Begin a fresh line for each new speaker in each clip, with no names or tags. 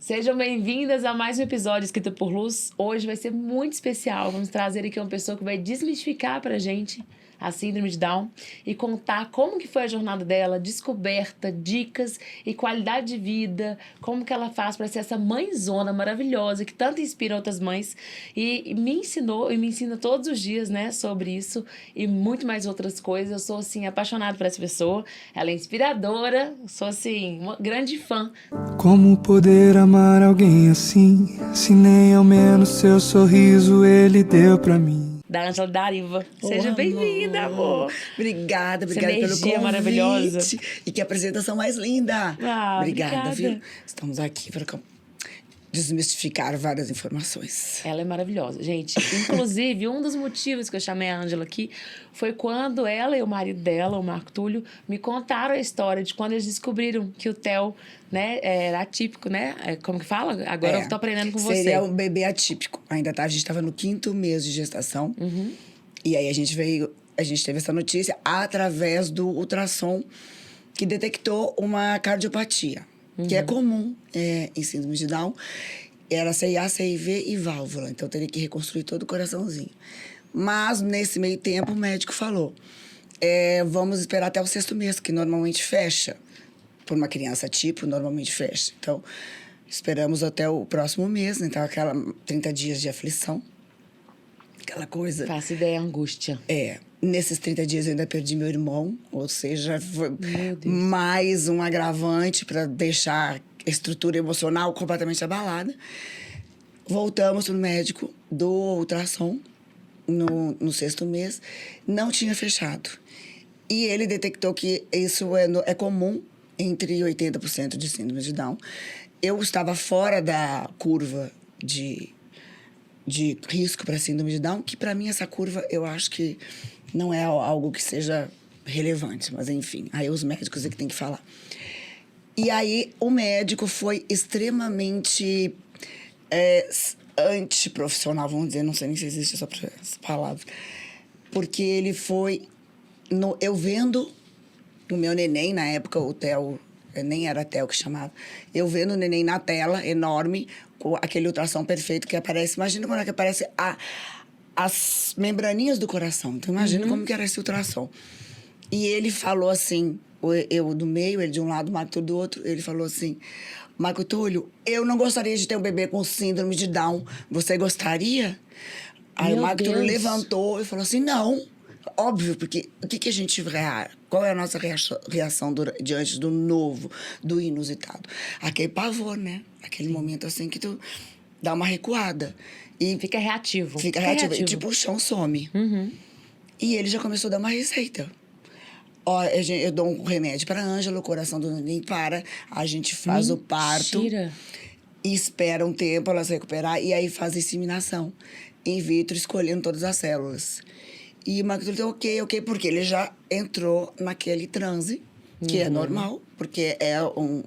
Sejam bem-vindas a mais um episódio Escrito por Luz. Hoje vai ser muito especial. Vamos trazer aqui uma pessoa que vai desmistificar pra gente a síndrome de Down e contar como que foi a jornada dela, descoberta, dicas e qualidade de vida, como que ela faz para ser essa mãezona maravilhosa que tanto inspira outras mães e me ensinou e me ensina todos os dias, né, sobre isso e muito mais outras coisas. Eu sou, assim, apaixonada por essa pessoa. Ela é inspiradora, sou, assim, uma grande fã.
Como poder amar alguém assim, se nem ao menos seu sorriso ele deu pra mim?
Da Ângela Dariva. Seja bem-vinda, amor.
Obrigada
Essa
pelo
energia
convite.
maravilhosa.
E que apresentação mais linda.
Obrigada.
Viu? Estamos aqui para desmistificar várias informações.
Ela é maravilhosa. Gente, inclusive, um dos motivos que eu chamei a Ângela aqui foi quando ela e o marido dela, o Marco Túlio, me contaram a história de quando eles descobriram que o Theo, né, era atípico, né? Como que fala? Agora eu tô aprendendo com você.
Seria um bebê atípico. A gente estava no 5º mês de gestação. E aí a gente teve essa notícia através do ultrassom que detectou uma cardiopatia. Que é comum em síndrome de Down. Era CIA, CIV e válvula. Então, teria que reconstruir todo o coraçãozinho. Mas, nesse meio tempo, o médico falou... vamos esperar até o 6º mês, que normalmente fecha. Por uma criança tipo, normalmente fecha. Então, esperamos até o próximo mês. Então, aquela 30 dias de aflição. Aquela coisa...
Faço ideia, angústia.
Nesses 30 dias eu ainda perdi meu irmão, ou seja, foi mais um agravante para deixar a estrutura emocional completamente abalada. Voltamos pro médico do ultrassom no 6º mês, não tinha fechado. E ele detectou que isso é comum entre 80% de síndrome de Down. Eu estava fora da curva de risco para síndrome de Down, que para mim essa curva eu acho que não é algo que seja relevante, mas enfim, aí os médicos é que tem que falar. E aí o médico foi extremamente antiprofissional, vamos dizer, não sei nem se existe essa palavra, porque ele foi, eu vendo o meu neném, na época o Theo, nem era Theo que chamava, eu vendo o neném na tela, enorme, com aquele ultrassom perfeito que aparece, imagina quando é que aparece as membraninhas do coração. Então, imagina como que era esse ultrassom. E ele falou assim, eu do meio, ele de um lado, o Marco Túlio do outro, ele falou assim, Marco Túlio, eu não gostaria de ter um bebê com síndrome de Down. Você gostaria? Aí o Marco Túlio levantou e falou assim, não. Óbvio, porque o que a gente... Qual é a nossa reação diante do novo, do inusitado? Aquele pavor, né? Aquele momento assim que tu dá uma recuada. E
Fica reativo.
Fica reativo. E tipo, o chão some. E ele já começou a dar uma receita. Ó, eu dou um remédio para a Ângela, o coração do neném para, a gente faz o parto. E espera um tempo ela se recuperar, e aí faz a inseminação. In vitro, escolhendo todas as células. E o Marco Túlio ok, porque ele já entrou naquele transe, que é normal, porque é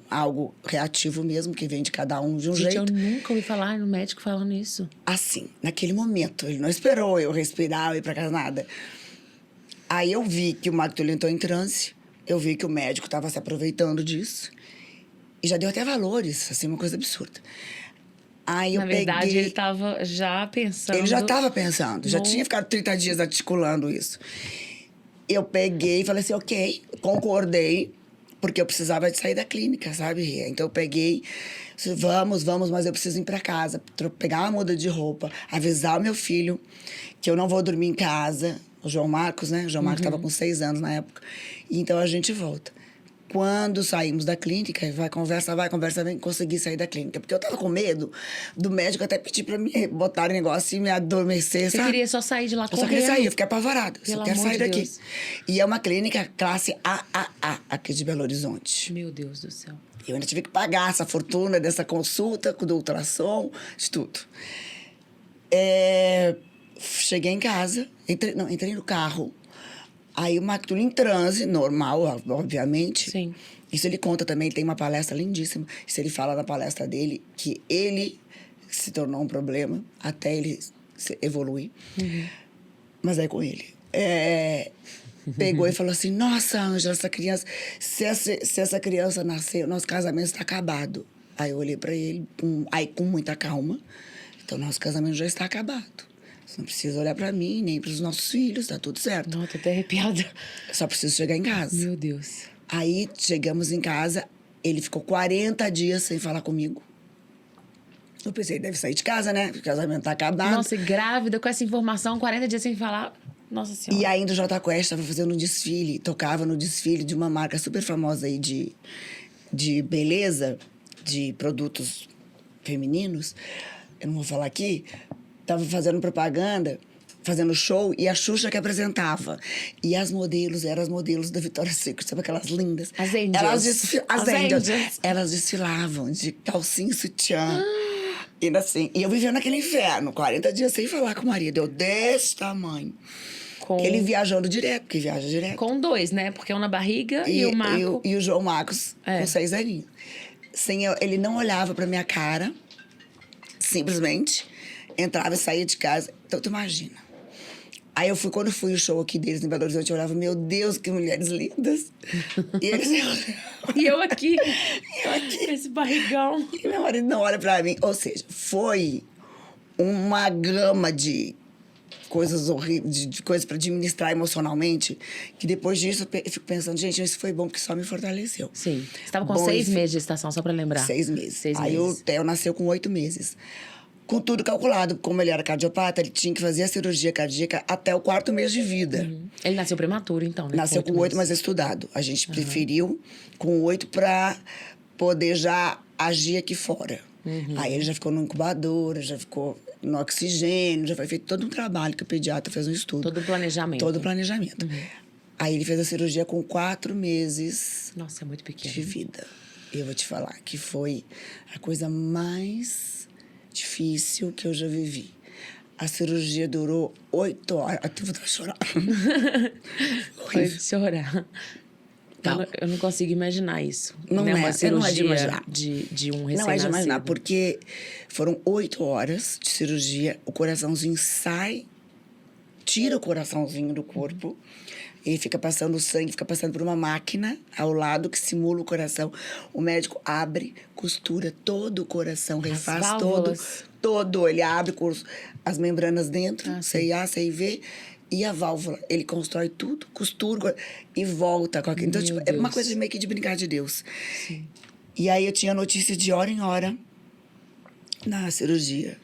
algo reativo mesmo, que vem de cada um de um jeito.
Eu nunca ouvi falar no médico falando isso.
Assim, naquele momento. Ele não esperou eu respirar ou ir pra casa, nada. Aí eu vi que o Marco Túlio entrou em transe, eu vi que o médico estava se aproveitando disso. E já deu até valores, assim, uma coisa absurda. Aí eu peguei...
Na verdade, ele estava já pensando...
Ele já estava pensando, já tinha ficado 30 dias articulando isso. Eu peguei e falei assim, ok, concordei, porque eu precisava de sair da clínica, sabe? Então eu peguei, vamos, mas eu preciso ir pra casa, pegar uma muda de roupa, avisar o meu filho que eu não vou dormir em casa, o João Marcos, né? O João Marcos estava com 6 anos na época. E então a gente volta. Quando saímos da clínica, vai, conversa, vem, consegui sair da clínica. Porque eu tava com medo do médico até pedir pra me botar o negócio e me adormecer,
Você
sabe?
queria só sair de lá correndo?
Eu só queria sair, eu fiquei apavorada.
Pelo
só quero
amor
sair
de
daqui.
Deus.
E é uma clínica classe AAA, aqui de Belo Horizonte.
Meu Deus do céu.
Eu ainda tive que pagar essa fortuna dessa consulta, do ultrassom, de tudo. Cheguei em casa, entrei no carro. Aí o Marco Túlio em transe, normal, obviamente.
Sim.
Isso ele conta também, ele tem uma palestra lindíssima. Isso ele fala na palestra dele, que ele se tornou um problema até ele evoluir. Mas aí com ele. Pegou e falou assim, nossa, Ângela, essa criança... Se essa criança nascer, nosso casamento está acabado. Aí eu olhei pra ele, aí com muita calma. Então, nosso casamento já está acabado. Você não precisa olhar pra mim, nem pros nossos filhos, tá tudo certo.
Não, tô até arrepiada.
Só preciso chegar em casa.
Meu Deus.
Aí, chegamos em casa, ele ficou 40 dias sem falar comigo. Eu pensei, deve sair de casa, né? Porque o casamento tá acabado.
Nossa, e grávida, com essa informação, 40 dias sem falar. Nossa Senhora.
E ainda o Jota Quest estava fazendo um desfile, tocava no desfile de uma marca super famosa aí de beleza, de produtos femininos. Eu não vou falar aqui. Tava fazendo propaganda, fazendo show, e a Xuxa que apresentava. E as modelos eram as modelos da Victoria's Secret, sabe aquelas lindas?
As angels.
As angels. Elas desfilavam de calcinha e sutiã. E assim, e eu vivendo naquele inferno, 40 dias sem falar com o marido. Eu desse tamanho.
Com...
Ele viajando direto, porque viaja direto.
Com 2, né? Porque um na barriga e o Marco...
E o João Marcos, com 6 aninhos. Ele não olhava pra minha cara, simplesmente. Entrava e saía de casa. Então, tu imagina. Aí, quando fui o show aqui deles em Belo Horizonte, eu olhava, meu Deus, que mulheres lindas. E eles...
E eu aqui. Esse barrigão.
E meu marido não olha pra mim. Ou seja, foi uma gama de coisas horríveis, de coisas pra administrar emocionalmente, que depois disso eu fico pensando, gente, isso foi bom porque só me fortaleceu.
Sim. Você estava com 6 meses de gestação, só pra lembrar.
6 meses.
6
Aí
meses.
o Theo nasceu com 8 meses. Com tudo calculado, como ele era cardiopata, ele tinha que fazer a cirurgia cardíaca até o 4º mês de vida.
Ele nasceu prematuro, então, né?
Nasceu com 8, mas estudado. A gente preferiu com 8 pra poder já agir aqui fora. Aí ele já ficou no incubador, já ficou no oxigênio, já foi feito todo um trabalho que o pediatra fez um estudo.
Todo o planejamento.
Todo o planejamento. Aí ele fez a cirurgia com 4 meses
Nossa, é muito pequeno.
de vida. Eu vou te falar que foi a coisa mais difícil que eu já vivi. A cirurgia durou 8 horas. Até vou chorar.
Foi de chorar. Eu não consigo imaginar isso.
Não
né?
é,
Uma cirurgia
não é de imaginar.
De um
Não
recém-nascido.
é de imaginar, porque foram 8 horas de cirurgia, o coraçãozinho sai, tira o coraçãozinho do corpo, ele fica passando o sangue, fica passando por uma máquina ao lado que simula o coração. O médico abre, costura todo o coração, refaz todo. Ele abre com as membranas dentro, CIA, CIV, e a válvula. Ele constrói tudo, costura e volta com aquilo. Então, tipo, é uma coisa meio que de brincar de Deus.
Sim.
E aí eu tinha notícia de hora em hora na cirurgia.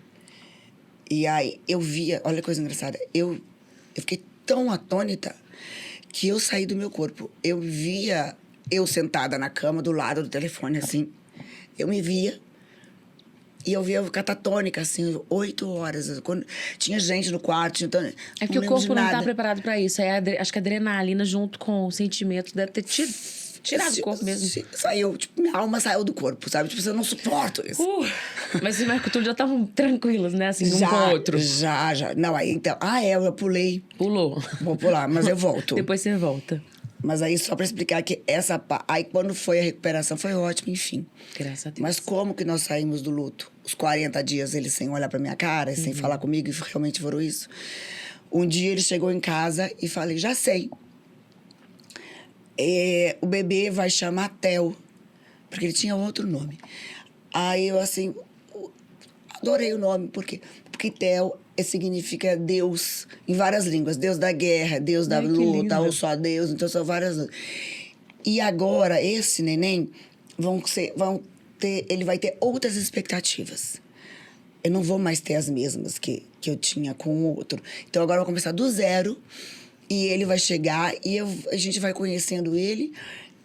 E aí eu via, olha que coisa engraçada, eu fiquei tão atônita que eu saí do meu corpo. Eu via eu sentada na cama do lado do telefone, assim. Eu me via. E eu via catatônica, assim, 8 horas. Quando tinha gente no quarto, então.
É porque o corpo não tá preparado pra isso. Acho que a adrenalina, junto com o sentimento, deve ter tirado o corpo mesmo.
Saiu, tipo, minha alma saiu do corpo, sabe? Tipo, eu não suporto isso.
Mas o Marco e tudo já estavam tranquilos, né? Assim, um com o outro.
Já. Não, aí então. Eu pulei.
Pulou.
Vou pular, mas eu volto.
Depois você volta.
Mas aí, só pra explicar que aí, quando foi a recuperação, foi ótimo, enfim.
Graças a Deus.
Mas como que nós saímos do luto? Os 40 dias, ele sem olhar pra minha cara, sem falar comigo, e realmente foram isso. Um dia, ele chegou em casa e falei, já sei. O bebê vai chamar Theo, porque ele tinha outro nome. Aí eu, assim, adorei o nome, por quê? Porque Theo significa Deus em várias línguas. Deus da guerra, Deus da luta, ou só Deus, então são várias. E agora, esse neném, ele vai ter outras expectativas. Eu não vou mais ter as mesmas que eu tinha com o outro. Então agora eu vou começar do zero. E ele vai chegar e a gente vai conhecendo ele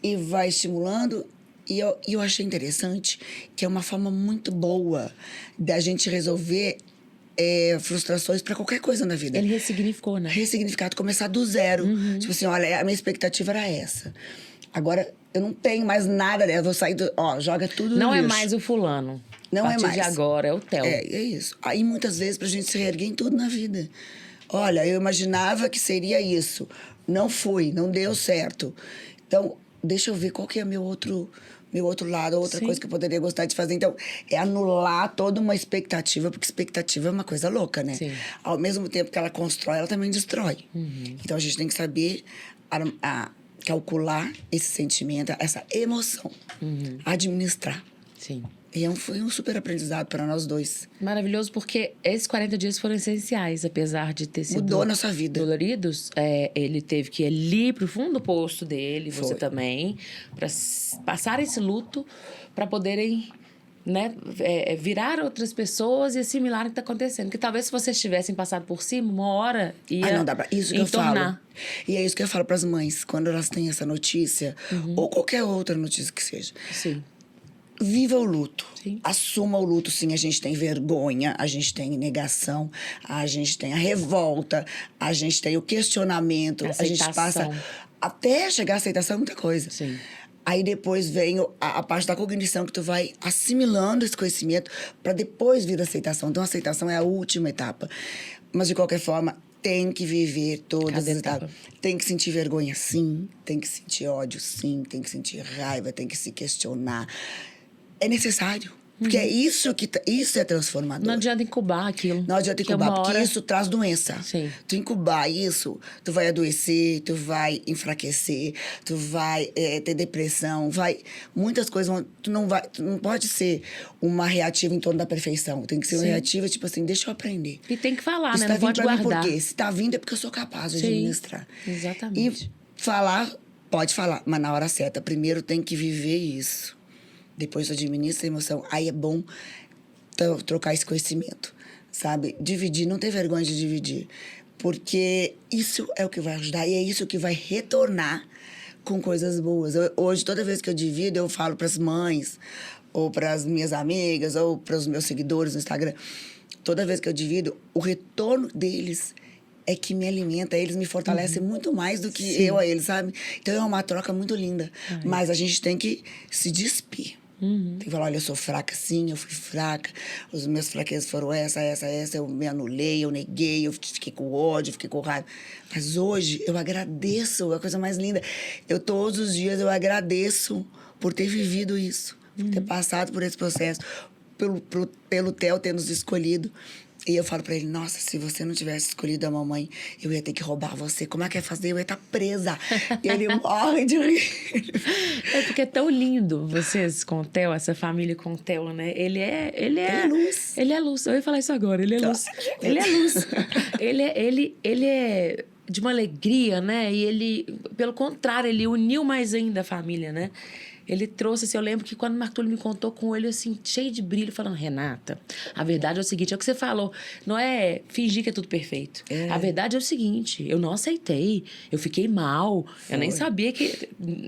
e vai estimulando. E eu achei interessante que é uma forma muito boa da gente resolver frustrações para qualquer coisa na vida.
Ele ressignificou, né?
Ressignificado, começar do zero. Tipo assim, olha, a minha expectativa era essa. Agora, eu não tenho mais nada dela. Eu vou sair do... joga tudo no
Não é
lixo.
mais o fulano.
Não
a partir
é mais.
de agora, é o Theo.
É isso. Aí, muitas vezes, pra gente se reerguer em tudo na vida. Olha, eu imaginava que seria isso. Não foi, não deu certo. Então, deixa eu ver qual que é meu outro lado, outra coisa que eu poderia gostar de fazer. Então, é anular toda uma expectativa, porque expectativa é uma coisa louca, né?
Sim.
Ao mesmo tempo que ela constrói, ela também destrói. Então, a gente tem que saber calcular esse sentimento, essa emoção. Administrar.
Sim.
E foi um super aprendizado para nós dois.
Maravilhoso, porque esses 40 dias foram essenciais, apesar de ter sido
Mudou a nossa vida.
doloridos. Ele teve que ir ali pro fundo do poço dele, você
Foi.
também, para passar esse luto, para poderem, né, virar outras pessoas e assimilar o que está acontecendo. Que talvez se vocês tivessem passado por cima, uma hora ia
Não dá pra... Isso que eu
entornar.
falo. E é isso que eu falo para as mães, quando elas têm essa notícia, ou qualquer outra notícia que seja.
Sim.
Viva o luto.
Sim.
Assuma o luto, sim. A gente tem vergonha, a gente tem negação, a gente tem a revolta, a gente tem o questionamento, a gente passa... Até chegar à aceitação é muita coisa.
Sim.
Aí depois vem a parte da cognição, que tu vai assimilando esse conhecimento para depois vir a aceitação. Então, a aceitação é a última etapa. Mas, de qualquer forma, tem que viver todas as etapas. Tem que sentir vergonha, sim. Tem que sentir ódio, sim. Tem que sentir raiva, tem que se questionar. É necessário. Porque é isso isso é transformador.
Não adianta incubar aquilo.
Não adianta incubar, porque
hora...
isso traz doença.
Sim.
Tu incubar isso, tu vai adoecer, tu vai enfraquecer, tu vai ter depressão, muitas coisas tu não pode ser uma reativa em torno da perfeição. Tem que ser uma reativa, tipo assim, deixa eu aprender.
E tem que falar,
isso
né?
Tá
não pode guardar.
Por quê? Se tá vindo é porque eu sou capaz de administrar.
Exatamente.
E falar, pode falar, mas na hora certa. Primeiro tem que viver isso. Depois tu administra a emoção. Aí é bom trocar esse conhecimento, sabe? Dividir, não ter vergonha de dividir. Porque isso é o que vai ajudar e é isso que vai retornar com coisas boas. Hoje, toda vez que eu divido, eu falo para as mães, ou para as minhas amigas, ou para os meus seguidores no Instagram. Toda vez que eu divido, o retorno deles é que me alimenta, eles me fortalecem muito mais do que eu a eles, sabe? Então é uma troca muito linda. Mas a gente tem que se despir. Tem que falar, olha, eu sou fraca, sim, eu fui fraca. Os meus fraquezas foram essa. Eu me anulei, eu neguei, eu fiquei com ódio, fiquei com raiva. Mas hoje eu agradeço, é a coisa mais linda. Todos os dias eu agradeço por ter vivido isso, por ter passado por esse processo, pelo Theo ter nos escolhido. E eu falo pra ele, nossa, se você não tivesse escolhido a mamãe, eu ia ter que roubar você. Como é que ia fazer? Eu ia estar presa. E ele morre de rir.
É porque é tão lindo vocês com o Theo, essa família com o Theo, né? Ele é
luz.
Ele é luz. Eu ia falar isso agora, ele é luz. Ele é luz. ele é de uma alegria, né? E ele, pelo contrário, ele uniu mais ainda a família, né? Ele trouxe, assim, eu lembro que quando o Marco Túlio me contou com ele, assim, cheio de brilho, falando, Renata, a verdade é o seguinte, é o que você falou, não é fingir que é tudo perfeito. A verdade é o seguinte, eu não aceitei, eu fiquei mal, eu nem sabia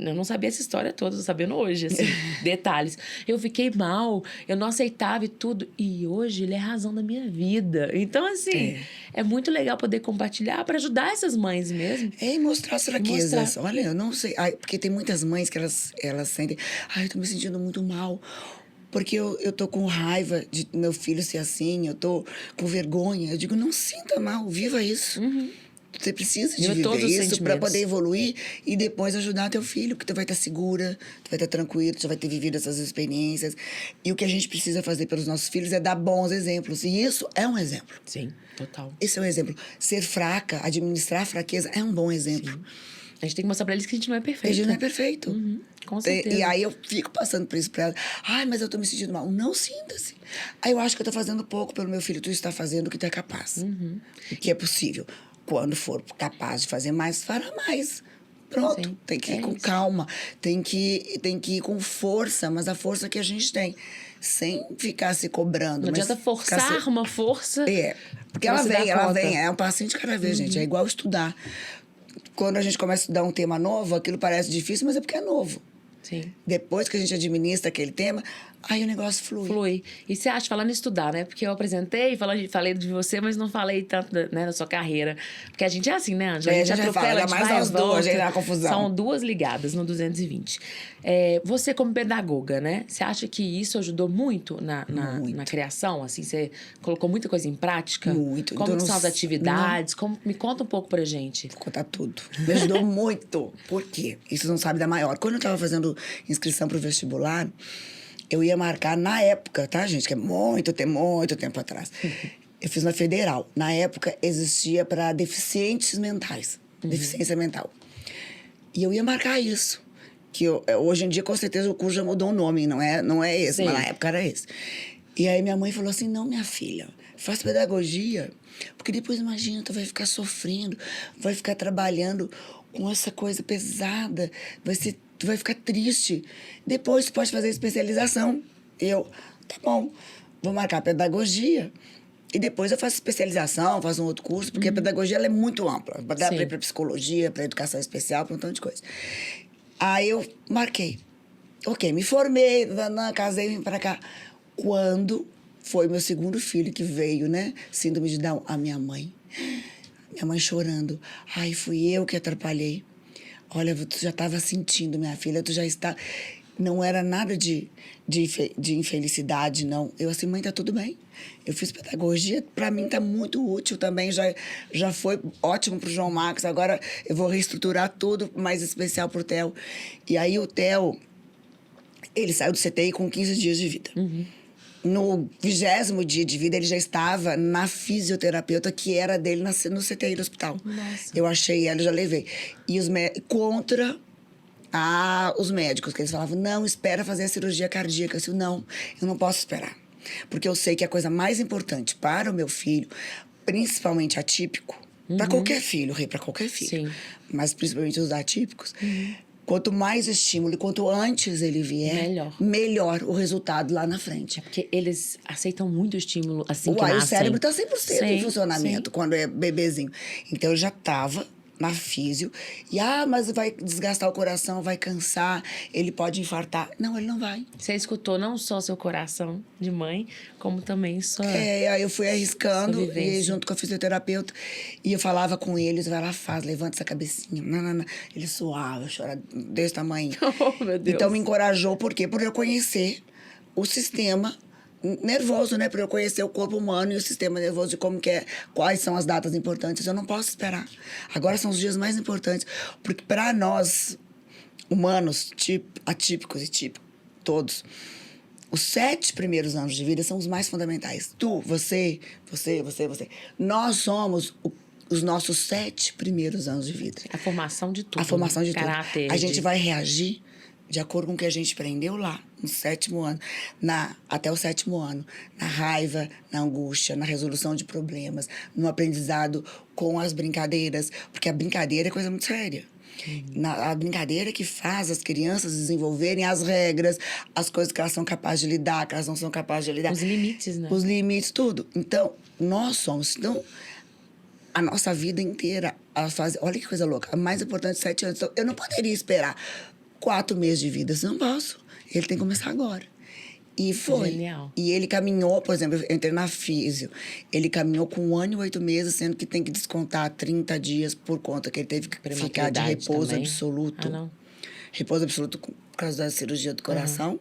eu não sabia essa história toda, tô sabendo hoje, assim, detalhes. Eu fiquei mal, eu não aceitava e tudo, e hoje ele é a razão da minha vida. Então, assim, é muito legal poder compartilhar para ajudar essas mães mesmo.
E mostrar as fraquezas. Olha, eu não sei, porque tem muitas mães que elas sentem, eu tô me sentindo muito mal, porque eu tô com raiva de meu filho ser assim, eu tô com vergonha. Eu digo, não sinta mal, viva isso. Você precisa de viver isso para poder evoluir e depois ajudar teu filho, porque tu vai estar segura, tu vai estar tranquilo, tu já vai ter vivido essas experiências. E o que a gente precisa fazer pelos nossos filhos é dar bons exemplos. E isso é um exemplo.
Sim, total.
Esse é um exemplo. Ser fraca, administrar a fraqueza é um bom exemplo.
Sim. A gente tem que mostrar pra eles que a gente não é perfeito.
A gente não é perfeito.
Com certeza.
E aí eu fico passando por isso pra ela. Mas eu tô me sentindo mal. Não sinta-se. Aí eu acho que eu tô fazendo pouco pelo meu filho. Tu está fazendo o que tu é capaz. O que é possível. Quando for capaz de fazer mais, fará mais. Pronto.
Sim,
tem que ir com calma. Tem que ir com força. Mas a força que a gente tem. Sem ficar se cobrando.
Não adianta forçar uma força.
Porque ela vem. É um passinho de cada vez, gente. É igual estudar. Quando a gente começa a estudar um tema novo, aquilo parece difícil, mas é porque é novo.
Sim.
Depois que a gente administra aquele tema, aí o negócio flui.
E você acha, falando em estudar, né? Porque eu apresentei, falei de você, mas não falei tanto da sua carreira. Porque a gente é assim, né, Ângela? A gente atropela,
mais nós duas, a gente dá confusão.
São duas ligadas no 220. Você como pedagoga, né? Você acha que isso ajudou muito na criação? Assim, você colocou muita coisa em prática?
Muito.
Como
então,
são as atividades? Me conta um pouco pra gente.
Vou contar tudo. Me ajudou muito. Por quê? Isso não sabe da maior. Quando eu tava fazendo inscrição pro vestibular, eu ia marcar na época, tá, gente? Que é muito tempo atrás. Eu fiz na Federal. Na época, existia para deficientes mentais. Deficiência mental. E eu ia marcar isso. hoje em dia, com certeza, o curso já mudou o nome, não é esse,
Sim.
mas na época era esse. E aí minha mãe falou assim, não, minha filha, faz pedagogia, porque depois, imagina, tu vai ficar sofrendo, vai ficar trabalhando com essa coisa pesada, tu vai ficar triste. Depois tu pode fazer especialização. Tá bom, vou marcar pedagogia. E depois eu faço especialização, faço um outro curso, porque a pedagogia ela é muito ampla. Dá para ir para psicologia, para educação especial, para um montão de coisa. Aí eu marquei. Ok, me formei, casei, vim para cá. Quando foi meu segundo filho que veio, né? Síndrome de Down, a minha mãe chorando. Ai, fui eu que atrapalhei. Olha, tu já estava sentindo, minha filha, tu já está... Não era nada de infelicidade, não. Eu assim, mãe, tá tudo bem. Eu fiz pedagogia, para mim tá muito útil também. Já foi ótimo pro João Marcos. Agora eu vou reestruturar tudo, mais especial pro Theo. E aí o Theo, ele saiu do CTI com 15 dias de vida. No 20º dia de vida, ele já estava na fisioterapeuta que era dele no CTI do hospital.
Nossa.
Eu achei ela, já levei. E contra os médicos, que eles falavam, não, espera fazer a cirurgia cardíaca. Eu disse, não, eu não posso esperar. Porque eu sei que a coisa mais importante para o meu filho, principalmente atípico, para qualquer filho, para qualquer filho,
Sim.
mas principalmente os atípicos, quanto mais estímulo e quanto antes ele vier, melhor o resultado lá na frente.
É porque eles aceitam muito estímulo assim que
Uai,
nascem.
o cérebro está 100% em funcionamento
sim.
quando é bebezinho. Então, eu já estava na físio. E, mas vai desgastar o coração, vai cansar, ele pode infartar. Não, ele não vai.
Você escutou não só seu coração de mãe, como também sua...
Aí eu fui arriscando, e junto com a fisioterapeuta, e eu falava com eles, vai lá, levanta essa cabecinha. Não. Ele suava, chorava desse tamanho.
Oh, meu Deus.
Então, me encorajou, por quê? Por eu conhecer o sistema nervoso, né? Para eu conhecer o corpo humano e o sistema nervoso de como que é, quais são as datas importantes. Eu não posso esperar. Agora são os dias mais importantes, porque para nós humanos, atípicos e típicos, todos, os 7 primeiros anos de vida são os mais fundamentais. Você. Nós somos os nossos 7 primeiros anos de vida.
A formação de tudo.
A formação de
caráter,
tudo. A gente vai reagir de acordo com o que a gente aprendeu lá, no 7º ano, até o 7º ano. Na raiva, na angústia, na resolução de problemas, no aprendizado com as brincadeiras. Porque a brincadeira é coisa muito séria. A brincadeira que faz as crianças desenvolverem as regras, as coisas que elas são capazes de lidar, que elas não são capazes de lidar.
Os limites, né?
Os limites, tudo. Então, nós somos... Então, a nossa vida inteira, olha que coisa louca, a mais importante, 7 anos. Então, eu não poderia esperar 4 meses de vida, eu não posso. Ele tem que começar agora. E foi.
Genial.
E ele caminhou, por exemplo, eu entrei na físio. Ele caminhou com 1 ano e 8 meses, sendo que tem que descontar 30 dias por conta que ele teve que ficar de repouso
também.
absoluto.
Ah, não.
Repouso absoluto por causa da cirurgia do coração.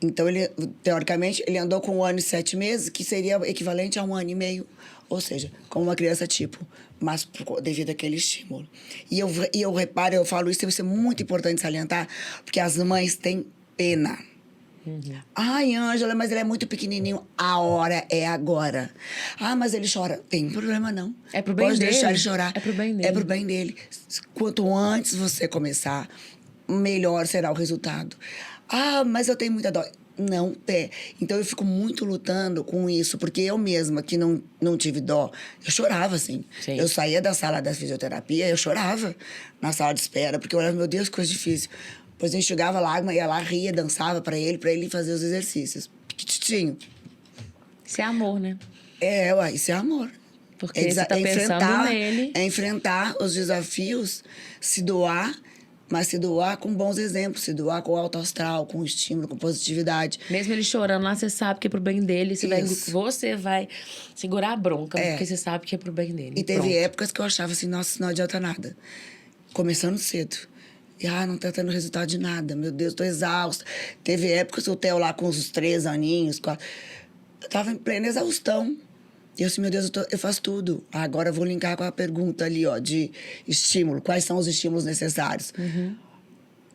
Então, ele, teoricamente, ele andou com 1 ano e 7 meses, que seria equivalente a 1 ano e meio. Ou seja, como uma criança tipo, mas devido àquele estímulo. E eu reparo, eu falo isso, isso é muito importante salientar, porque as mães têm pena. Ai, Ângela, mas ele é muito pequenininho. A hora é agora. Mas ele chora. Tem problema, não.
É pro bem
Pode
dele.
deixar ele chorar.
É pro bem dele.
É pro bem dele. Quanto antes você começar, melhor será o resultado. Mas eu tenho muita dó. Não, Então, eu fico muito lutando com isso, porque eu mesma, que não tive dó, eu chorava, assim.
Sim.
Eu saía da sala da fisioterapia, eu chorava na sala de espera, porque eu olhava, meu Deus, que coisa difícil. Depois eu enxugava lágrima, ia lá, ria, dançava pra ele fazer os exercícios. Piquititinho.
Isso é amor, né?
Isso é amor.
Porque você tá pensando nele.
É enfrentar os desafios, se doar, mas se doar com bons exemplos, se doar com alto astral, com estímulo, com positividade.
Mesmo ele chorando lá, você sabe que é pro bem dele. Você vai segurar a bronca, porque você sabe que é pro bem dele.
E teve épocas que eu achava assim, nossa, isso não adianta nada. Começando cedo. E, não tá tendo resultado de nada. Meu Deus, tô exausta. Teve épocas que o Theo lá com os 3 aninhos, 4... Eu tava em plena exaustão. E eu assim, meu Deus, eu faço tudo. Agora eu vou linkar com a pergunta ali, de estímulo. Quais são os estímulos necessários?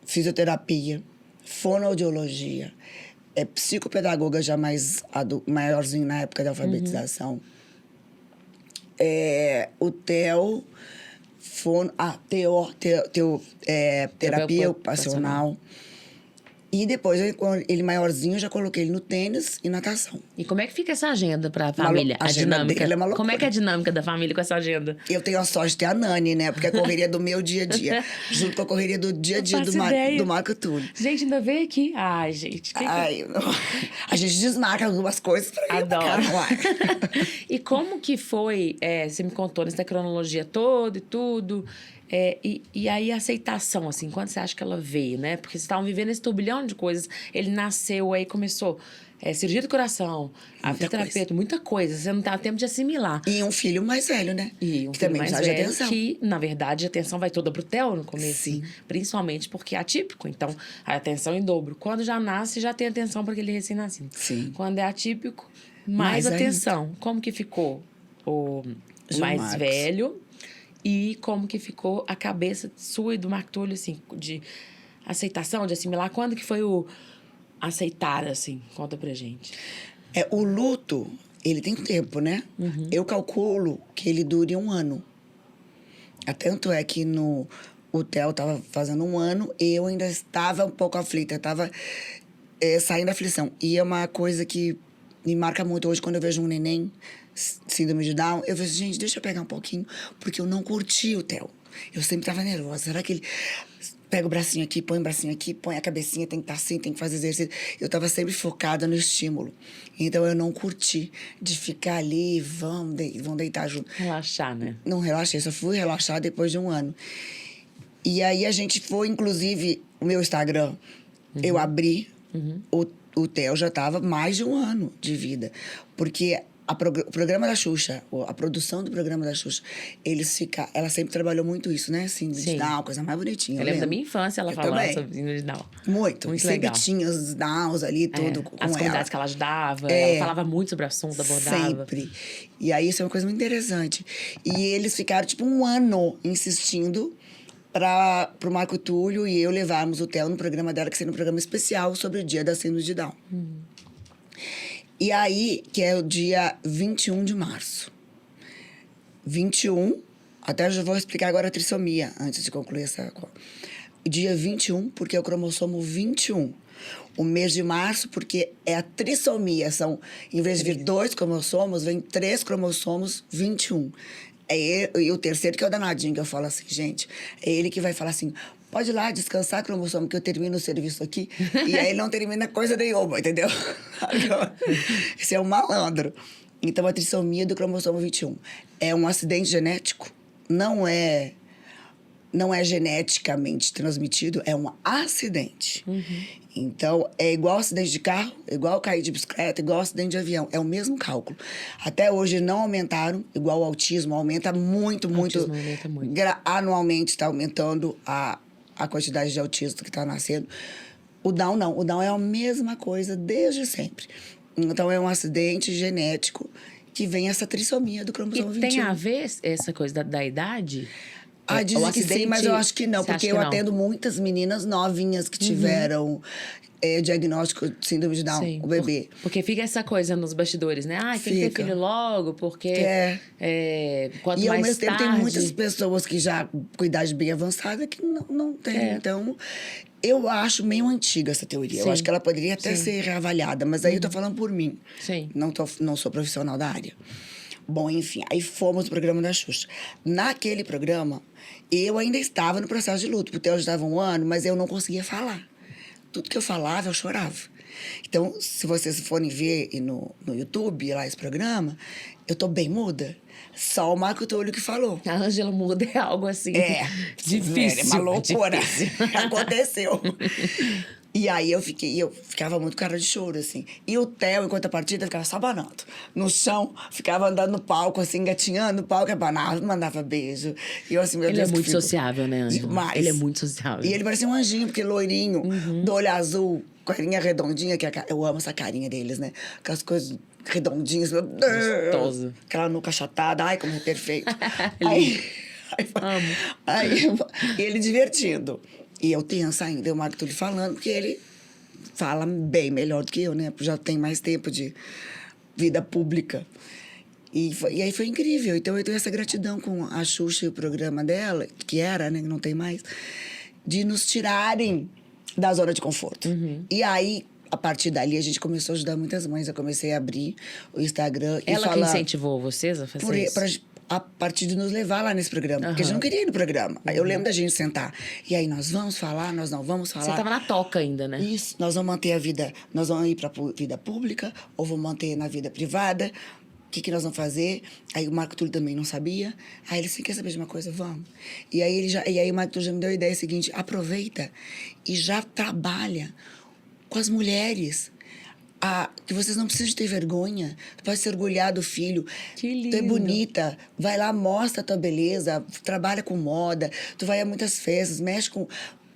Fisioterapia, fonoaudiologia, psicopedagoga já maiorzinho na época da alfabetização. O Theo terapia ocupacional. E depois, quando ele maiorzinho, eu já coloquei ele no tênis e natação.
E como é que fica essa agenda pra família?
A
A
agenda
dinâmica.
dele é uma loucura.
Como é que é a dinâmica da família com essa agenda?
Eu tenho a sorte de ter a Nani, né? Porque a correria do meu dia a dia, junto com a correria do dia a dia
Não faço ideia.
do Marco Túlio.
Gente, ainda veio aqui. Ai, gente.
A gente desmarca algumas coisas pra ir pra
Adoro.
cá, não é?
E como que foi, você me contou nessa cronologia toda e tudo, e aí a aceitação, assim, quando você acha que ela veio, né? Porque vocês estavam vivendo esse turbilhão de coisas, ele nasceu, aí começou cirurgia do coração, a fisioterapeuta, muita coisa, você não tava tempo de assimilar.
E um filho mais velho, né?
E um
que
filho
também
mais
precisa de
velho,
atenção.
que, na verdade, a atenção vai toda pro Theo no começo.
Sim.
Principalmente porque é atípico, então a atenção em dobro. Quando já nasce, já tem atenção para aquele recém-nascido.
Sim.
Quando é atípico, mais
Mais
atenção. Como que ficou o
João
mais
Marcos.
velho e como que ficou a cabeça sua e do Marco Túlio, assim, de aceitação, de assimilar? Quando que foi o aceitar, assim? Conta pra gente.
O luto, ele tem tempo, né? Eu calculo que ele dure 1 ano. Tanto é que o Theo estava fazendo 1 ano, eu ainda estava um pouco aflita, estava saindo da aflição. E é uma coisa que me marca muito hoje quando eu vejo um neném, síndrome de Down, eu vejo, gente, deixa eu pegar um pouquinho, porque eu não curti o Theo. Eu sempre estava nervosa. Será que ele pega o bracinho aqui, põe a cabecinha, tem que estar assim, tem que fazer exercício. Eu estava sempre focada no estímulo. Então, eu não curti de ficar ali, vão deitar junto.
Relaxar, né?
Não relaxei, só fui relaxar depois de 1 ano. E aí, a gente foi, inclusive, o meu Instagram, eu abri, o Theo já estava mais de 1 ano de vida. Porque o programa da Xuxa, a produção do programa da Xuxa, ela sempre trabalhou muito isso, né? Assim, de Down, coisa mais bonitinha.
Eu lembro da minha infância ela falava sobre síndrome de Down.
Muito sempre
legal.
tinha os Downs ali, tudo com
as comunidades
ela.
que ela ajudava, ela falava muito sobre o assunto, abordava.
Sempre. E aí, isso é uma coisa muito interessante. E eles ficaram, tipo, 1 ano insistindo pro Marco Túlio e eu levarmos o Theo no programa dela, que seria um programa especial sobre o dia da síndrome de Down. E aí, que é o dia 21 de março. 21, até já vou explicar agora a trissomia, antes de concluir essa... Dia 21, porque é o cromossomo 21. O mês de março, porque é a trissomia. Em vez de vir 2 cromossomos, vem 3 cromossomos 21. E o terceiro, que é o danadinho, que eu falo assim, gente, é ele que vai falar assim, pode ir lá descansar, cromossomo, que eu termino o serviço aqui. E aí ele não termina coisa nenhuma, entendeu? Esse é um malandro. Então, a trissomia do cromossomo 21 é um acidente genético, não é geneticamente transmitido, é um acidente. Então, é igual acidente de carro, igual cair de bicicleta, igual acidente de avião. É o mesmo cálculo. Até hoje não aumentaram, igual o autismo, aumenta muito, muito.
Autismo aumenta muito.
Anualmente está aumentando a quantidade de autistas que está nascendo. O Down não. O Down é a mesma coisa desde sempre. Então, é um acidente genético que vem essa trissomia do cromossomo 21.
E tem a ver essa coisa da idade?
Dizem que sim, mas eu acho que não. Porque eu atendo muitas meninas novinhas que tiveram diagnóstico de síndrome de Down,
Sim,
o bebê.
Porque fica essa coisa nos bastidores, né? Tem que ter filho logo, porque quanto
e
mais
ao mesmo tempo
tarde...
tem muitas pessoas que já com idade bem avançada que não tem. Então, eu acho meio antiga essa teoria.
Sim.
Eu acho que ela poderia até ser reavaliada, mas aí eu tô falando por mim.
Sim.
Não sou profissional da área. Bom, enfim, aí fomos no programa da Xuxa. Naquele programa, eu ainda estava no processo de luto, porque eu já estava 1 ano, mas eu não conseguia falar. Tudo que eu falava, eu chorava. Então, se vocês forem ver no YouTube, lá esse programa, eu tô bem muda. Só o Marco Túlio que falou.
A Ângela muda é algo assim difícil.
É uma loucura.
Difícil.
Aconteceu. E aí eu ficava muito cara de choro, assim. E o Theo, enquanto a partida, ficava só abanando. No chão, ficava andando no palco, assim, engatinhando no palco, abanava, mandava beijo. E eu assim, meu
Ele
Deus,
é muito
que fico...
sociável, né, Ângela?
Demais.
Ele é muito sociável.
E ele parecia um anjinho, porque loirinho, do olho azul, carinha redondinha, eu amo essa carinha deles, né? Aquelas coisas redondinhas.
Gostoso.
Aquela nuca achatada, ai, como é perfeito.
Amo.
Aí ele divertindo. E eu tensa ainda, o Marco Túlio falando, porque ele fala bem melhor do que eu, né? Porque já tem mais tempo de vida pública. E aí foi incrível. Então eu tenho essa gratidão com a Xuxa e o programa dela, que era, né, que não tem mais, de nos tirarem da zona de conforto. E aí, a partir dali, a gente começou a ajudar muitas mães. Eu comecei a abrir o Instagram e
Ela que
falar...
incentivou vocês a fazer isso?
A partir de nos levar lá nesse programa. Porque a gente não queria ir no programa. Aí eu lembro da gente sentar. E aí, nós vamos falar, nós não vamos falar.
Você tava na toca ainda, né?
Isso. Nós vamos manter a vida... Nós vamos ir pra vida pública ou vamos manter na vida privada. O que nós vamos fazer? Aí o Marco Túlio também não sabia. Aí ele disse, quer saber de uma coisa? Vamos. E aí o Marco Túlio já me deu a ideia seguinte, aproveita e já trabalha com as mulheres. Que vocês não precisam de ter vergonha. Tu pode se orgulhar do filho.
Que lindo.
Tu é bonita. Vai lá, mostra a tua beleza. Trabalha com moda. Tu vai a muitas festas, mexe com...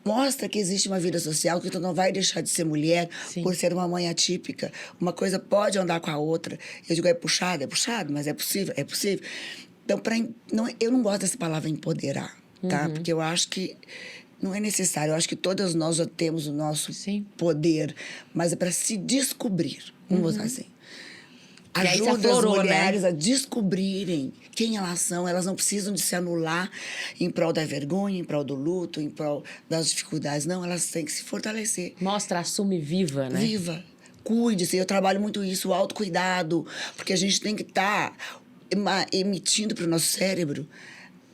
Mostra que existe uma vida social, que tu não vai deixar de ser mulher por ser uma mãe atípica. Uma coisa pode andar com a outra. Eu digo, é puxado, mas é possível, é possível. Então, eu não gosto dessa palavra empoderar, tá? Porque eu acho que não é necessário. Eu acho que todas nós já temos o nosso poder, mas é para se descobrir. Vamos usar assim. Ajuda as mulheres a descobrirem quem elas são. Elas não precisam de se anular em prol da vergonha, em prol do luto, em prol das dificuldades. Não, elas têm que se fortalecer.
Mostra, assume viva, né?
Viva. Cuide-se. Eu trabalho muito isso, o autocuidado. Porque a gente tem que estar emitindo para o nosso cérebro...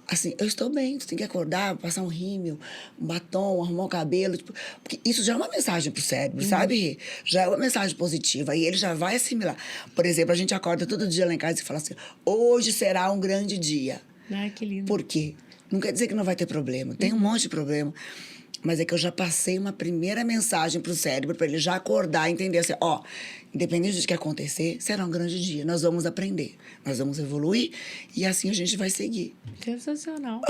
Assim, eu estou bem, tu tem que acordar, passar um rímel, um batom, arrumar o cabelo. Tipo, porque isso já é uma mensagem pro cérebro, sabe? Já é uma mensagem positiva. E ele já vai assimilar. Por exemplo, a gente acorda todo dia lá em casa e fala assim, hoje será um grande dia.
Ai, que lindo.
Por quê? Não quer dizer que não vai ter problema. Tem um monte de problema. Mas é que eu já passei uma primeira mensagem pro cérebro, para ele já acordar e entender assim, independente do que acontecer, será um grande dia. Nós vamos aprender, nós vamos evoluir e assim a gente vai seguir.
Sensacional.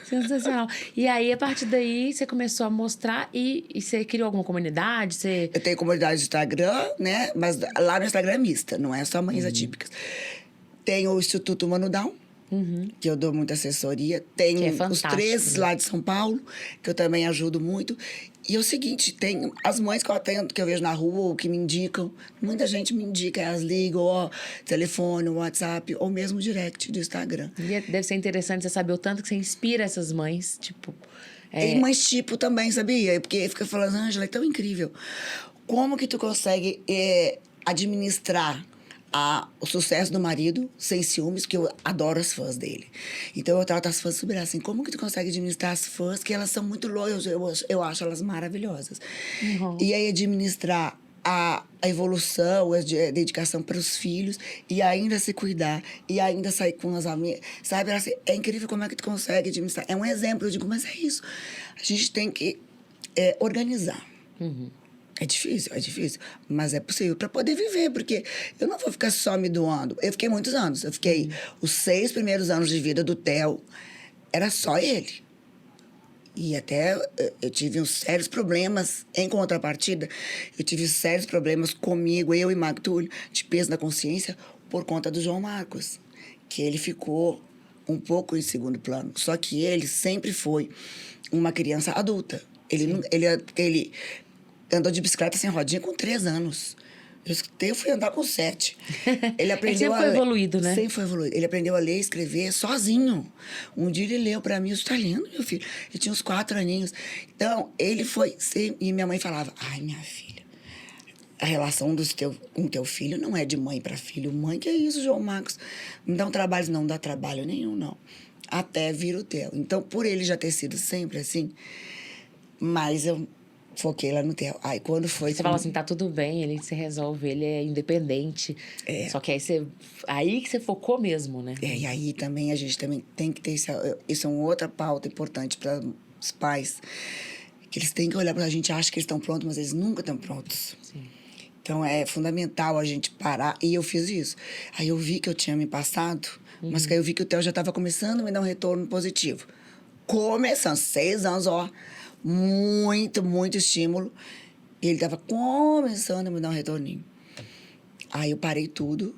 Sensacional. E aí, a partir daí, você começou a mostrar e você criou alguma comunidade?
Eu tenho comunidade de Instagram, né? Mas lá no Instagram é mista, não é só mães atípicas. Tem o Instituto Mano Down, que eu dou muita assessoria. Tem os 3 lá de São Paulo, que eu também ajudo muito. E é o seguinte, tem as mães que eu atendo, que eu vejo na rua, ou que me indicam. Muita gente me indica, elas ligam, telefone, WhatsApp, ou mesmo direct do Instagram.
E deve ser interessante você saber o tanto que você inspira essas mães, tipo...
E mães tipo também, sabia? Porque fica falando, Ângela, é tão incrível. Como que tu consegue administrar o sucesso do marido sem ciúmes, que eu adoro as fãs dele. Então, eu trato as fãs super assim. Como que tu consegue administrar as fãs, que elas são muito loyais, eu acho elas maravilhosas. E aí, administrar a evolução, a dedicação para os filhos, e ainda se cuidar, e ainda sair com as amigas. Sabe? É incrível como é que tu consegue administrar. É um exemplo, eu digo, mas é isso. A gente tem que organizar. É difícil, mas é possível para poder viver, porque eu não vou ficar só me doando. Eu fiquei muitos anos. Eu fiquei os 6 primeiros anos de vida do Theo, era só ele. E até eu tive uns sérios problemas, em contrapartida, eu tive sérios problemas comigo, eu e Marco Túlio, de peso na consciência, por conta do João Marcos, que ele ficou um pouco em segundo plano. Só que ele sempre foi uma criança adulta. Ele andou de bicicleta sem rodinha com 3 anos. Eu fui andar com 7. Ele aprendeu
sempre foi evoluído, né?
Sempre foi evoluído. Ele aprendeu a ler e escrever sozinho. Um dia ele leu pra mim, você tá lendo, meu filho? Ele tinha uns 4 aninhos. Então, ele foi... E minha mãe falava, ai, minha filha, a relação com teu filho não é de mãe pra filho. Mãe, que é isso, João Marcos? Não dá trabalho, não dá trabalho nenhum, não. Até vir o Theo. Então, por ele já ter sido sempre assim, mas eu foquei lá no Theo. Aí, quando foi...
Você fala assim, tá tudo bem, ele se resolve, ele é independente. Só que aí que você focou mesmo, né?
E aí também, a gente também tem que ter... Isso é uma outra pauta importante para os pais. Que eles têm que olhar pra gente, acha que eles estão prontos, mas eles nunca estão prontos.
Sim.
Então, é fundamental a gente parar. E eu fiz isso. Aí eu vi que eu tinha me passado, mas que aí eu vi que o Theo já estava começando a me dar um retorno positivo. Começando, 6 anos, muito, muito estímulo. E ele estava começando a me dar um retorninho. Aí eu parei tudo.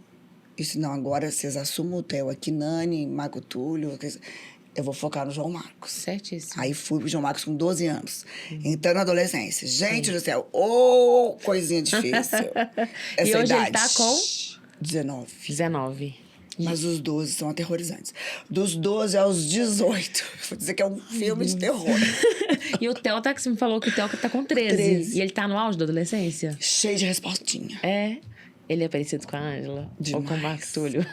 E disse, não, agora vocês assumam o Theo aqui, Nani, Marco Túlio. Eu vou focar no João Marcos.
Certíssimo.
Aí fui pro João Marcos com 12 anos. Entrando na adolescência. Gente do céu, coisinha difícil. Essa
E hoje
idade.
ele tá com?
19.
19.
Mas os 12 são aterrorizantes. Dos 12 aos 18, vou dizer que é um filme de terror.
E o Theo tá, que você me falou que o Theo tá com 13.
13.
E ele tá no auge da adolescência?
Cheio de respostinha.
É. Ele é parecido com a Ângela? Ou com o Marco Túlio?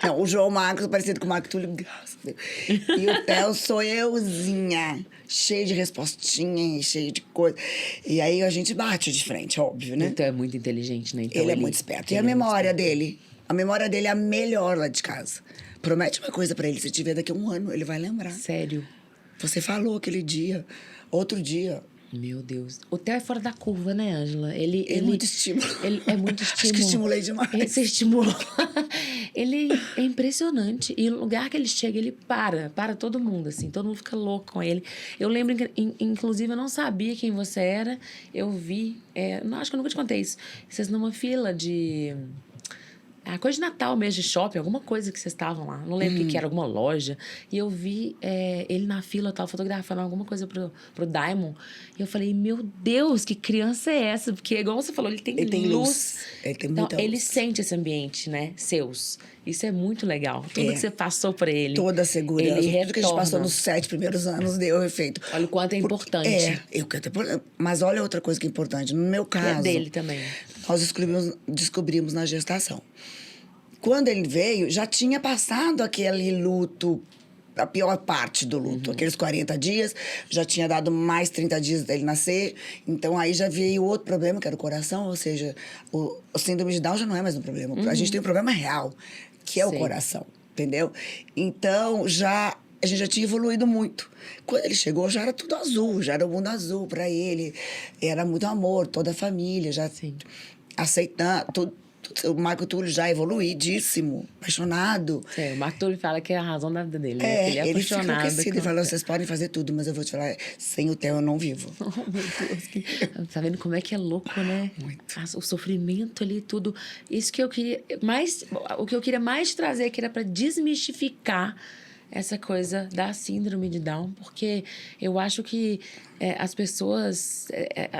Não, o João Marcos é parecido com o Marco Túlio, graças a Deus. E o Theo sou euzinha, cheio de respostinha, cheio de coisa. E aí a gente bate de frente, óbvio, né?
O Theo é muito inteligente, né? Então
Ele é muito esperto. E a memória dele? A memória dele é a melhor lá de casa. Promete uma coisa pra ele, se tiver daqui a um ano, ele vai lembrar.
Sério?
Você falou aquele dia, outro dia.
Meu Deus. O Theo é fora da curva, né, Ângela? Ele
É muito estímulo.
Ele é muito estímulo.
Acho que estimulei demais.
Você estimulou. Ele é impressionante. E no lugar que ele chega, ele para todo mundo, assim. Todo mundo fica louco com ele. Eu lembro, inclusive, eu não sabia quem você era. Eu vi, não, acho que eu nunca te contei isso. Vocês numa fila de... coisa de Natal mesmo, de shopping, alguma coisa que vocês estavam lá. Não lembro o que era, alguma loja. E eu vi ele na fila, eu tava fotografando alguma coisa pro Diamond. E eu falei, meu Deus, que criança é essa? Porque, igual você falou, ele tem luz.
Ele tem
Então,
muita
ele
luz.
sente esse ambiente, né? Seus. Isso é muito legal. Tudo que você passou pra ele.
Toda a segurança.
Ele
Tudo que a gente passou
retorna.
nos 7 primeiros anos deu efeito.
Olha o quanto é importante.
Mas olha outra coisa que é importante. No meu
E
caso...
é dele também.
Nós descobrimos na gestação. Quando ele veio, já tinha passado aquele luto, a pior parte do luto. Aqueles 40 dias, já tinha dado mais 30 dias dele nascer. Então, aí já veio outro problema, que era o coração. Ou seja, o síndrome de Down já não é mais um problema. A gente tem um problema real, que é o coração, entendeu? Então, a gente já tinha evoluído muito. Quando ele chegou, já era tudo azul, já era o mundo azul para ele. Era muito amor, toda a família, já aceitando tudo. O Marco Túlio já evoluidíssimo, apaixonado.
O Marco Túlio fala que é a razão da vida dele, né? Ele é
ele fica
apaixonado.
enlouquecido e fala, vocês podem fazer tudo, mas eu vou te falar, sem o Theo eu não vivo.
Oh, meu Deus. Tá vendo como é que é louco, né?
Muito.
O sofrimento ali, tudo. Isso que eu queria mais... O que eu queria mais trazer aqui era para desmistificar essa coisa da síndrome de Down, porque eu acho que as pessoas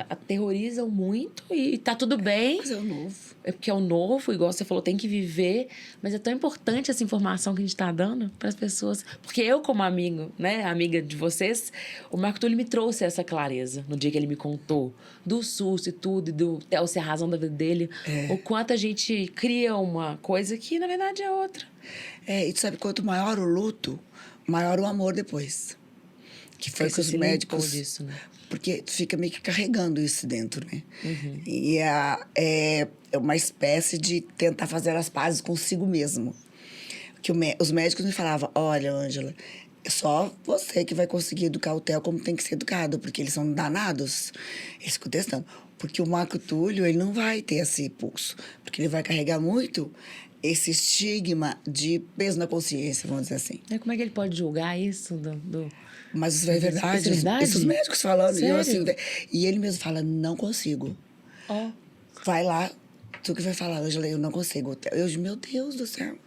aterrorizam muito e tá tudo bem.
Mas é o novo.
É porque é o novo, igual você falou, tem que viver. Mas é tão importante essa informação que a gente tá dando para as pessoas. Porque eu, como amigo, né, amiga de vocês, o Marco Túlio me trouxe essa clareza no dia que ele me contou do susto e tudo, e do Theo ser a razão da vida dele. O quanto a gente cria uma coisa que, na verdade, é outra.
E tu sabe, quanto maior o luto, maior o amor depois. Que foi
Porque
que os
você
médicos...
limpou disso, né?
Porque tu fica meio que carregando isso dentro, né? E é uma espécie de tentar fazer as pazes consigo mesmo. Que os médicos me falavam, olha, Ângela, é só você que vai conseguir educar o Theo como tem que ser educado, porque eles são danados. Eles ficam testando. Porque o Marco Túlio, ele não vai ter esse pulso. Porque ele vai carregar muito esse estigma de peso na consciência, vamos dizer assim.
Como é que ele pode julgar isso
Mas isso é verdade.
Isso é verdade?
Esses médicos falando.
Sério?
E, eu, assim, e ele mesmo fala, não consigo. Vai lá, tu que vai falar, Ângela, eu não consigo. Eu digo, meu Deus do céu.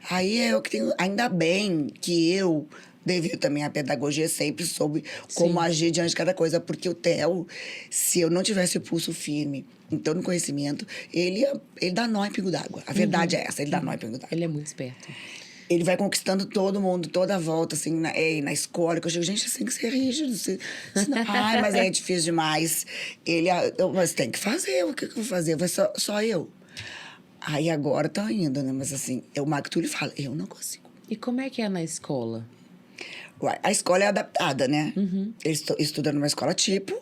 Aí é eu que tenho... Ainda bem que eu, devido também à pedagogia, sempre soube como agir diante de cada coisa. Porque o Theo, se eu não tivesse o pulso firme, então no conhecimento, ele dá nó em pingo d'água. A verdade é essa, ele dá nó em pingo d'água.
Ele é muito esperto.
Ele vai conquistando todo mundo, toda a volta, assim, na escola. Que eu digo, gente, você tem que ser rígido. Ai, mas é difícil demais. Mas tem que fazer, o que eu vou fazer? Vai só eu. Aí agora tá indo, né? Mas assim, o Marco Túlio fala, eu não consigo.
E como é que é na escola?
A escola é adaptada, né? Ele estuda numa escola tipo,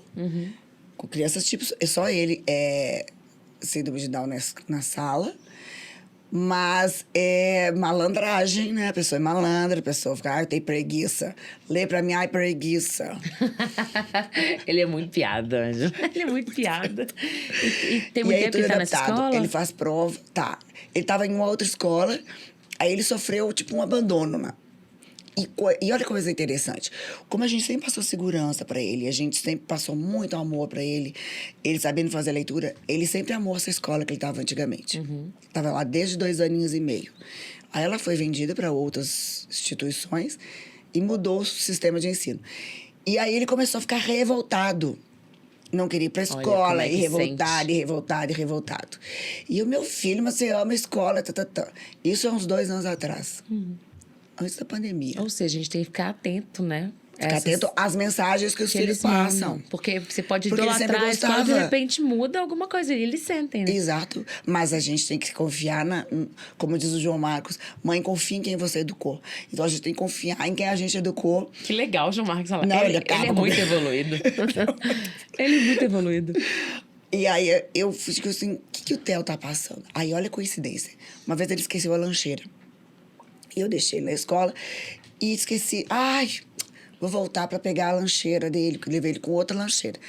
com crianças tipos. Só ele é síndrome de Down na sala. Mas é malandragem, né? A pessoa é malandra, a pessoa fica, tem preguiça. Lê pra mim, preguiça.
Ele é muito piada, Ângela. Ele é muito piada. E tem muito
aí,
tempo que ele tá nessa escola?
Ele faz prova, tá. Ele tava em uma outra escola, aí ele sofreu, tipo, um abandono, né? E olha que coisa interessante. Como a gente sempre passou segurança pra ele, a gente sempre passou muito amor pra ele sabendo fazer leitura, ele sempre amou essa escola que ele tava antigamente. Tava lá desde 2 aninhos e meio. Aí ela foi vendida para outras instituições e mudou o sistema de ensino. E aí ele começou a ficar revoltado. Não queria ir pra
Olha,
escola,
como é que
e revoltado,
sente.
e revoltado, e revoltado. E o meu filho, mas você ama a escola, tá, tá, tá. Isso há uns 2 anos atrás. Antes da pandemia.
Ou seja, a gente tem que ficar atento, né?
Ficar atento às mensagens que os
que
filhos
eles
passam.
mandam. Porque você pode
Porque ele sempre
idolatrar a escola, de
gostava.
repente muda alguma coisa. E eles sentem, né?
Exato. Mas a gente tem que confiar como diz o João Marcos, mãe, confia em quem você educou. Então a gente tem que confiar em quem a gente educou.
Que legal, João Marcos. Falar.
Não, ele
Ele
acaba
é
com-
muito evoluído. Ele é muito evoluído.
E aí eu fico assim, o que o Theo tá passando? Aí olha a coincidência. Uma vez ele esqueceu a lancheira. Eu deixei ele na escola e esqueci. Ai, vou voltar para pegar a lancheira dele, que eu levei ele com outra lancheira.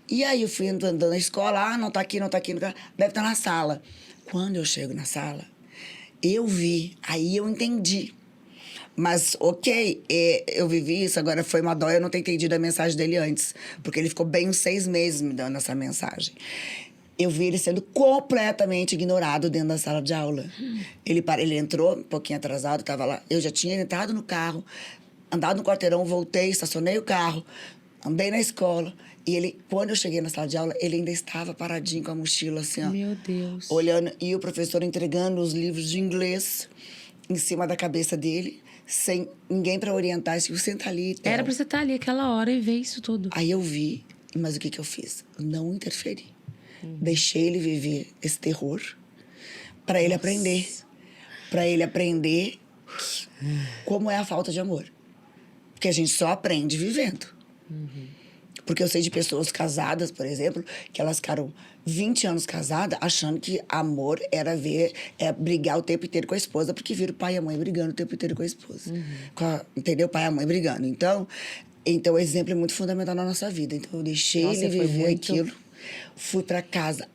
E aí eu fui andando na escola, não tá aqui, não tá aqui, não tá... deve estar na sala. Quando eu chego na sala, eu vi, aí eu entendi. Mas, ok, eu vivi isso, agora foi uma dó eu não ter entendido a mensagem dele antes. Porque ele ficou bem uns 6 meses me dando essa mensagem. Eu vi ele sendo completamente ignorado dentro da sala de aula. Ele entrou um pouquinho atrasado, estava lá. Eu já tinha entrado no carro, andado no quarteirão, voltei, estacionei o carro, andei na escola. E ele, quando eu cheguei na sala de aula, ele ainda estava paradinho com a mochila, assim, ó.
Meu Deus.
Olhando, e o professor entregando os livros de inglês em cima da cabeça dele, sem ninguém para orientar. Assim, senta ali, Theo.
Era pra você estar ali aquela hora e ver isso tudo.
Aí eu vi, mas o que eu fiz? Não interferi. Deixei ele viver esse terror para ele aprender. Para ele aprender como é a falta de amor. Porque a gente só aprende vivendo. Porque eu sei de pessoas casadas, por exemplo, que elas ficaram 20 anos casadas achando que amor era brigar o tempo inteiro com a esposa, porque viram o pai e a mãe brigando o tempo inteiro com a esposa. Entendeu? O pai e a mãe brigando. Então, o exemplo é muito fundamental na nossa vida. Então, eu deixei
Nossa,
ele
foi
viver
muito-
aquilo. Fui para casa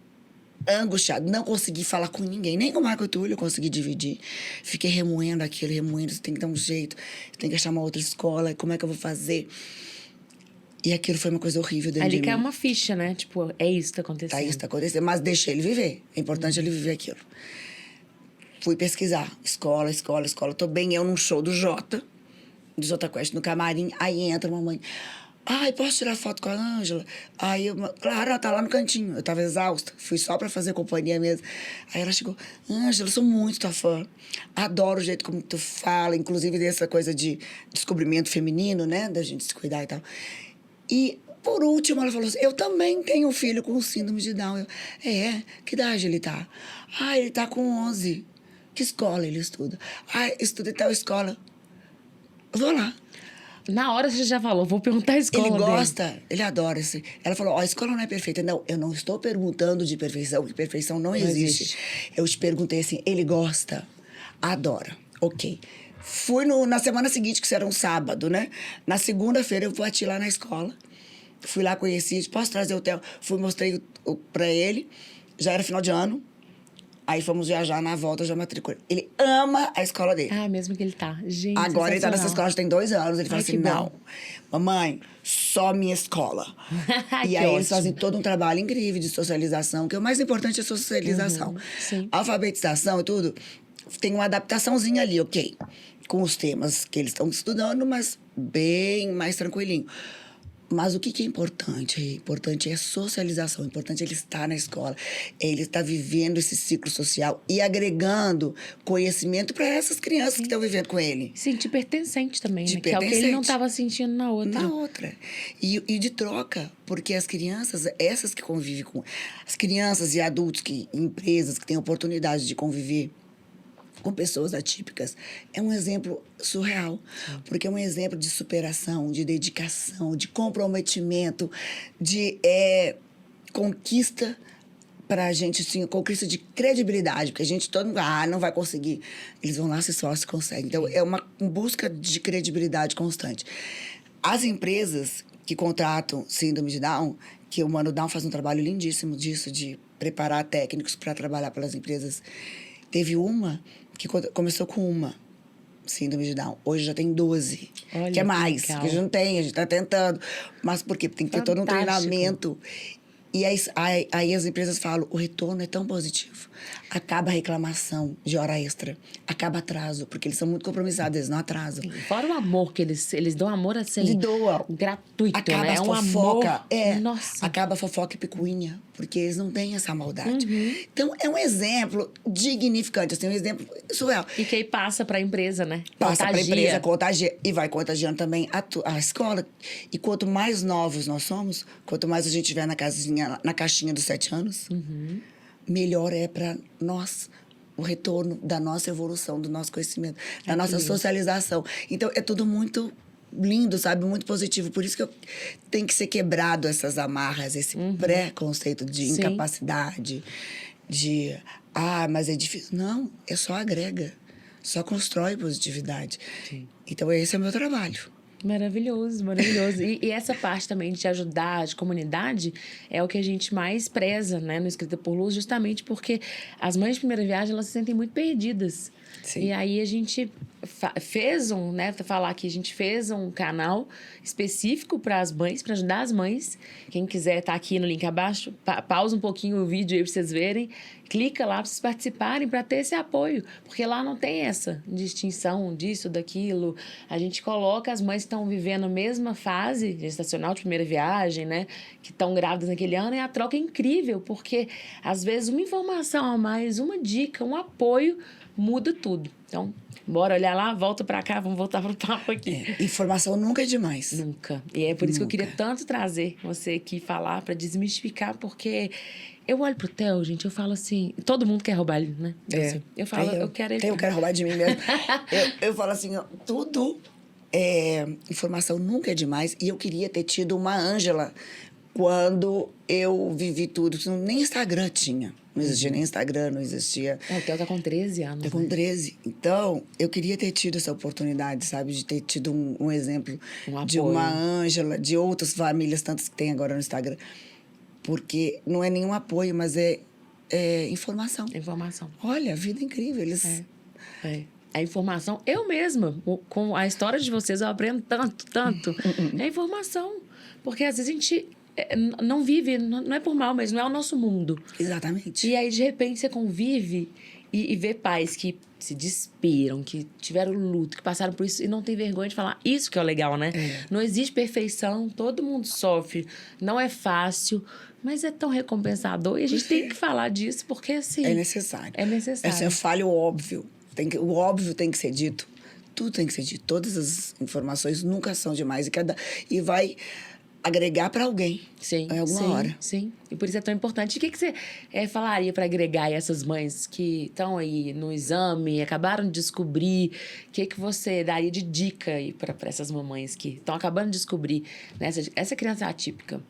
angustiada, não consegui falar com ninguém, nem com o Marco Túlio eu consegui dividir. Fiquei remoendo aquilo, remoendo, você tem que dar um jeito, tem que achar uma outra escola, como é que eu vou fazer? E aquilo foi uma coisa horrível dentro
Ali
de
cai
mim.
uma ficha, né? Tipo, é isso que tá acontecendo.
Tá, isso tá acontecendo, mas deixei ele viver. É importante ele viver aquilo. Fui pesquisar, escola. Tô bem eu num show do Jota Quest, no camarim, aí entra uma mãe... Ai, posso tirar foto com a Ângela? Aí eu, claro, ela tá lá no cantinho. Eu tava exausta, fui só pra fazer companhia mesmo. Aí ela chegou, Ângela, eu sou muito tua fã. Adoro o jeito como tu fala, inclusive dessa coisa de descobrimento feminino, né? Da gente se cuidar e tal. E, por último, ela falou assim, eu também tenho um filho com síndrome de Down. Eu, que idade ele tá? Ah, ele tá com 11. Que escola ele estuda? Ah, estuda em tal escola. Eu vou lá.
Na hora você já falou, vou perguntar a escola
Ele
dele.
gosta, ele adora. Ela falou, a escola não é perfeita. Não, eu não estou perguntando de perfeição, porque perfeição não existe. Eu te perguntei assim, ele gosta? Adora. Ok. Fui na semana seguinte, que era um sábado, né? Na segunda-feira eu bati lá na escola. Fui lá, conheci, posso trazer o Theo? Fui, mostrei pra ele. Já era final de ano. Aí fomos viajar, na volta já matriculei. Ele ama a escola dele.
Ah, mesmo que ele tá. Gente,
Agora ele tá nessa
sensacional.
escola já tem 2 anos. Ele fala
Ai,
assim,
que bom.
não, mamãe, só minha escola.
Que
E aí eles
ótimo.
fazem todo um trabalho incrível de socialização, que o mais importante é a socialização.
sim.
A alfabetização e tudo, tem uma adaptaçõezinha ali, ok. Com os temas que eles estão estudando, mas bem mais tranquilinho. Mas o que é importante? Importante é a socialização. O importante é ele estar na escola. É ele estar vivendo esse ciclo social e agregando conhecimento para essas crianças que estão vivendo com ele.
Sentir pertencente também,
De
né? Que é o que ele não
pertencente.
tava sentindo na outra.
Na outra. E de troca, porque as crianças, essas que convivem com... As crianças e adultos, empresas que têm oportunidade de conviver com pessoas atípicas, é um exemplo surreal. Porque é um exemplo de superação, de dedicação, de comprometimento, de conquista pra gente, assim, conquista de credibilidade. Porque a gente, todo mundo, não vai conseguir. Eles vão lá, se esforçam e conseguem. Então, é uma busca de credibilidade constante. As empresas que contratam síndrome de Down, que o Mano Down faz um trabalho lindíssimo disso, de preparar técnicos para trabalhar pelas empresas. Teve uma que começou com uma síndrome de Down. Hoje já tem 12.
Olha,
que é
que
mais,
legal.
que a gente não tem, a gente está tentando. Mas por quê? Tem que ter todo um
Fantástico.
treinamento. E aí as empresas falam, o retorno é tão positivo. Acaba a reclamação de hora extra. Acaba atraso, porque eles são muito compromissados, eles não atrasam.
Fora o amor que eles dão amor assim.
Eles doam.
Gratuito,
Acaba
né?
a
É um
fofoca.
amor. Nossa.
Acaba a fofoca e picuinha, porque eles não têm essa maldade. Então, é um exemplo dignificante, assim, um exemplo surreal.
E que aí passa pra empresa, né?
Passa para a
Contagia.
empresa, contagia. E vai contagiando também a escola. E quanto mais novos nós somos, quanto mais a gente tiver na caixinha dos 7 anos, melhor é para nós o retorno da nossa evolução, do nosso conhecimento, da nossa socialização. Então, é tudo muito lindo, sabe? Muito positivo. Por isso que tem que ser quebrado essas amarras, esse preconceito de incapacidade, de... mas é difícil. Não, é só agrega. Só constrói positividade.
Sim.
Então, esse é o meu trabalho.
Maravilhoso, maravilhoso. E essa parte também de ajudar, de comunidade, é o que a gente mais preza, né, no Escrita por Luz, justamente porque as mães de primeira viagem, elas se sentem muito perdidas.
Sim.
E aí a gente fez falar que a gente fez um canal específico para as mães, para ajudar as mães. Quem quiser tá aqui no link abaixo, pausa um pouquinho o vídeo aí para vocês verem. Clica lá para vocês participarem, para ter esse apoio. Porque lá não tem essa distinção disso, daquilo. A gente coloca as mães que estão vivendo a mesma fase gestacional de primeira viagem, né? Que estão grávidas naquele ano. E a troca é incrível, porque às vezes uma informação a mais, uma dica, um apoio muda tudo. Então, bora olhar lá, volta pra cá, vamos voltar pro papo aqui.
Informação nunca é demais.
Nunca. E é por isso que eu queria tanto trazer você aqui falar, pra desmistificar, porque eu olho pro Theo, gente, eu falo assim, todo mundo quer roubar ele, né? Assim, eu falo, eu quero ele.
Eu quero roubar de mim mesmo. eu falo assim, ó, tudo informação nunca é demais. E eu queria ter tido uma Ângela quando eu vivi tudo. Nem Instagram tinha. Não existia nem Instagram, não existia...
O Theo tá com 13 anos.
Tá com 13. Então, eu queria ter tido essa oportunidade, sabe? De ter tido um exemplo de uma Ângela, de outras famílias, tantas que tem agora no Instagram. Porque não é nenhum apoio, mas é informação.
Informação.
Olha, a vida é incrível. Eles...
A informação, eu mesma, com a história de vocês, eu aprendo tanto. É informação. Porque às vezes a gente não vive, não é por mal, mas não é o nosso mundo.
Exatamente.
E aí, de repente, você convive e vê pais que se despiram, que tiveram luto, que passaram por isso e não tem vergonha de falar. Isso que é o legal, né? Não existe perfeição, todo mundo sofre, não é fácil, mas é tão recompensador. E a gente tem que falar disso, porque assim...
É necessário.
É necessário.
Essa falha o óbvio. O óbvio tem que ser dito. Tudo tem que ser dito. Todas as informações nunca são demais. E vai agregar para alguém.
Sim.
Em alguma hora.
Sim. E por isso é tão importante. O que você falaria para agregar essas mães que estão aí no exame, acabaram de descobrir? O que você daria de dica aí para essas mamães que estão acabando de descobrir, né, essa criança atípica?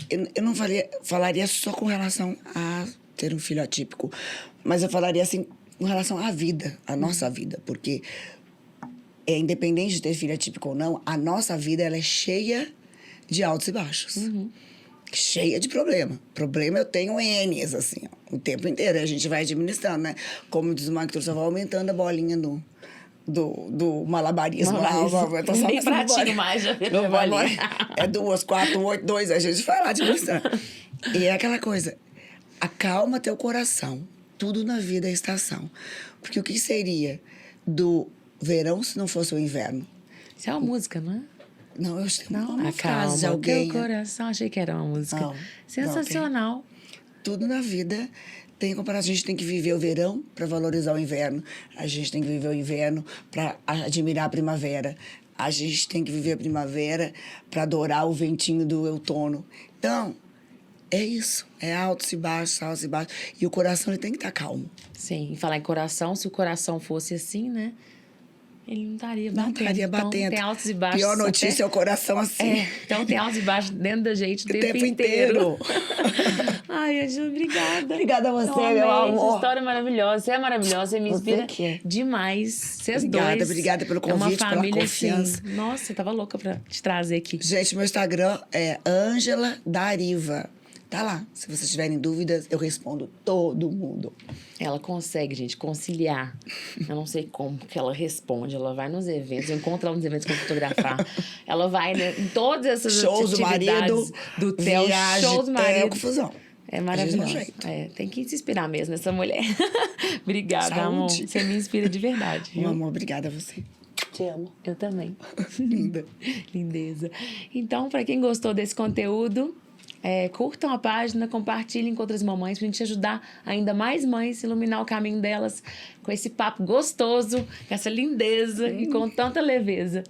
Eu não falaria só com relação a ter um filho atípico, mas eu falaria assim com relação à vida, à nossa vida, porque independente de ter filho atípico ou não, a nossa vida ela é cheia de altos e baixos. Cheia de problema. Problema eu tenho N's, assim, ó, o tempo inteiro. A gente vai administrando, né? Como diz o Marco, só vai aumentando a bolinha do malabarismo.
Nem pratinho mais, já virou bolinha.
É 2, 4, 8, 2, a gente vai lá administrando. E é aquela coisa, acalma teu coração. Tudo na vida é estação. Porque o que seria do verão se não fosse o inverno?
Isso é uma música, não é?
Não, eu acho que não. Uma
Acalma
frase de alguém.
teu coração, achei que era uma música.
Não,
sensacional.
Tudo na vida tem comparação. A gente tem que viver o verão para valorizar o inverno. A gente tem que viver o inverno para admirar a primavera. A gente tem que viver a primavera para adorar o ventinho do outono. Então, é isso. É altos e baixos, altos e baixos. E o coração ele tem que estar calmo.
Sim, e falar em coração, se o coração fosse assim, né? Ele não estaria batendo.
Não estaria batendo.
Então, tem altos e baixos.
Pior notícia é o coração assim.
Então tem altos e baixos dentro da gente o tempo inteiro. Ai, Angela, obrigada.
Obrigada a você,
amei
meu amor.
Essa história é maravilhosa. Você é maravilhosa, você me inspira demais. Vocês dois.
Obrigada pelo convite,
é uma família,
pela confiança.
Assim, nossa, eu tava louca pra te trazer aqui.
Gente, meu Instagram é Ângela Dariva. Tá lá. Se vocês tiverem dúvidas, eu respondo todo mundo.
Ela consegue, gente, conciliar. Eu não sei como que ela responde. Ela vai nos eventos, eu encontro ela nos eventos que eu fotografar. Ela vai, né, em todas essas
Shows do
atividades
marido,
do Theo,
viagem,
shows do marido.
confusão.
É
Do
maravilhoso.
jeito.
É, tem que se inspirar mesmo nessa mulher. Obrigada,
Saúde.
amor. Você me inspira de verdade.
Meu
Viu?
amor, obrigada a você. Te amo.
Eu também.
Linda.
Lindeza. Então, para quem gostou desse conteúdo, curtam a página, compartilhem com outras mamães pra gente ajudar ainda mais mães a iluminar o caminho delas com esse papo gostoso, com essa lindeza e com tanta leveza.